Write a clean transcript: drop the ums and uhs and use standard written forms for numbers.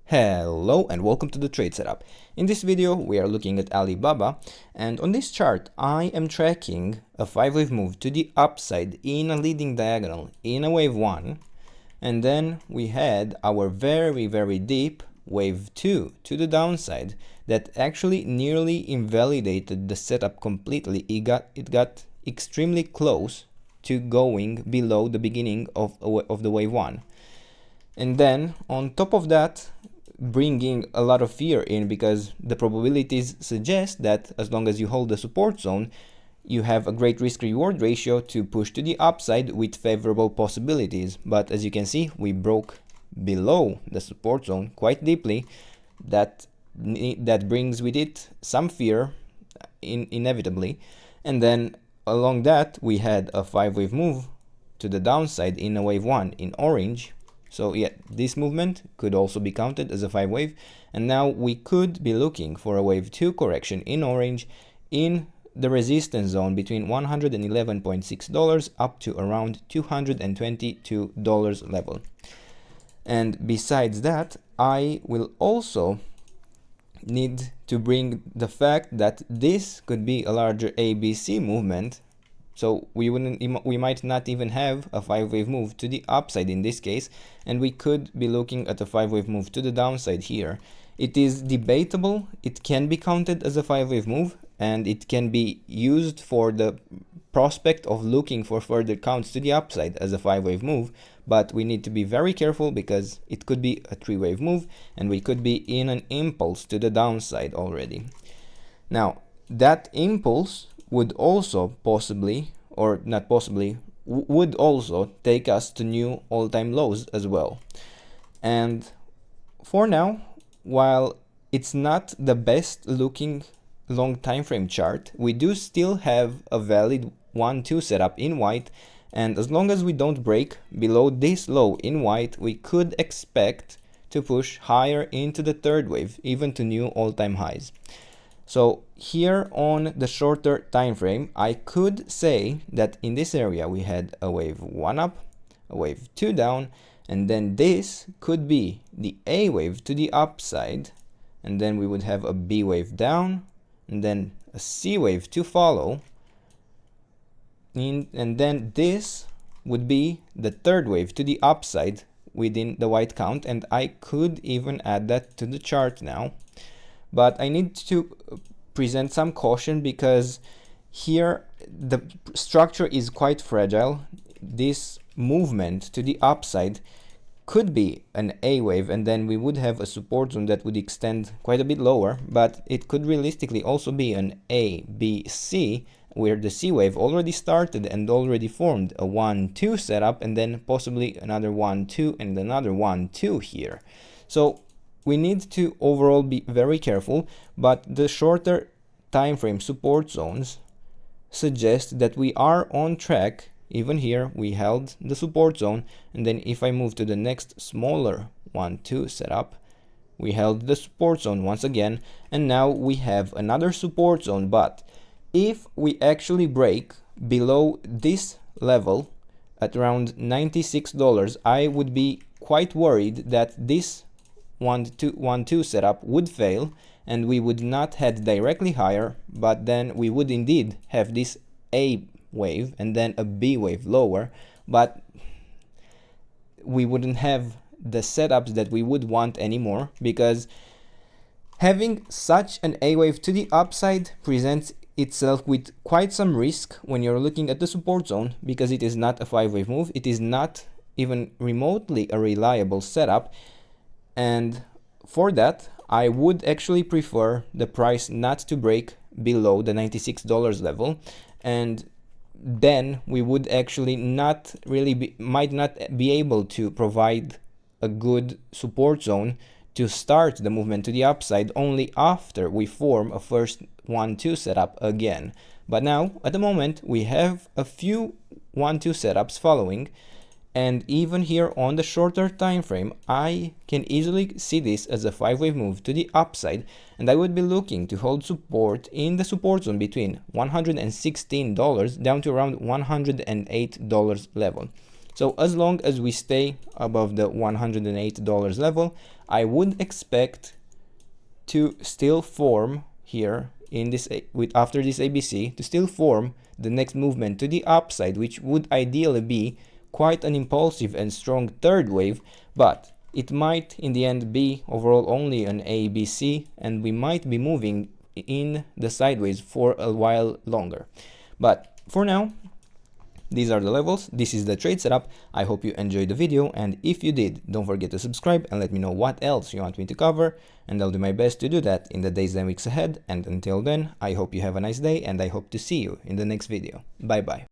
Hello and welcome to the trade setup. In this video we are looking at Alibaba, and on this chart I am tracking a 5-wave move to the upside in a leading diagonal in a wave 1, and then we had our very deep wave 2 to the downside that actually nearly invalidated the setup completely. It got extremely close to going below the beginning of the wave 1. And then on top of that, bringing a lot of fear in, because the probabilities suggest that as long as you hold the support zone, you have a great risk-reward ratio to push to the upside with favorable possibilities. But as you can see, we broke below the support zone quite deeply. That brings with it some fear, inevitably. And then along that, we had a 5-wave move to the downside in a wave 1 in orange. So yeah, this movement could also be counted as a 5-wave, and now we could be looking for a wave 2 correction in orange in the resistance zone between $111.6 up to around $222 level. And besides that, I will also need to bring the fact that this could be a larger ABC movement. So we might not even have a 5-wave move to the upside in this case, and we could be looking at a 5-wave move to the downside here. It is debatable. It can be counted as a 5-wave move, and it can be used for the prospect of looking for further counts to the upside as a 5-wave move, but we need to be very careful because it could be a 3-wave move, and we could be in an impulse to the downside already. Now, that impulse would also possibly, or not possibly, would also take us to new all-time lows as well. And for now, while it's not the best looking long time frame chart, we do still have a valid 1-2 setup in white, and as long as we don't break below this low in white, we could expect to push higher into the third wave, even to new all-time highs. So here on the shorter time frame, I could say that in this area we had a wave 1 up, a wave 2 down, and then this could be the A wave to the upside, and then we would have a B wave down, and then a C wave to follow, and then this would be the third wave to the upside within the white count, and I could even add that to the chart now. But I need to present some caution because here the structure is quite fragile. This movement to the upside could be an A wave, and then we would have a support zone that would extend quite a bit lower, but it could realistically also be an A, B, C, where the C wave already started and already formed a 1-2 setup, and then possibly another 1-2 and another 1-2 here. So we need to overall be very careful, but the shorter time frame support zones suggest that we are on track. Even here we held the support zone, and then if I move to the next smaller 1-2 setup, we held the support zone once again, and now we have another support zone. But if we actually break below this level at around $96, I would be quite worried that this 1-2 setup would fail, and we would not head directly higher, but then we would indeed have this A wave and then a B wave lower, but we wouldn't have the setups that we would want anymore, because having such an A wave to the upside presents itself with quite some risk when you're looking at the support zone, because it is not a 5-wave move, it is not even remotely a reliable setup. And for that, I would actually prefer the price not to break below the $96 level, and then we would actually not really might not be able to provide a good support zone to start the movement to the upside only after we form a first 1-2 setup again. But now, at the moment, we have a few 1-2 setups following, and even here on the shorter time frame, I can easily see this as a 5-wave move to the upside, and I would be looking to hold support in the support zone between $116 down to around $108 level. So as long as we stay above the $108 level, I would expect to still form here in this after this ABC, to still form the next movement to the upside, which would ideally be quite an impulsive and strong third wave, but it might in the end be overall only an ABC, and we might be moving in the sideways for a while longer. But for now, these are the levels, this is the trade setup. I hope you enjoyed the video, and if you did, don't forget to subscribe and let me know what else you want me to cover, and I'll do my best to do that in the days and weeks ahead. And until then, I hope you have a nice day, and I hope to see you in the next video. Bye bye.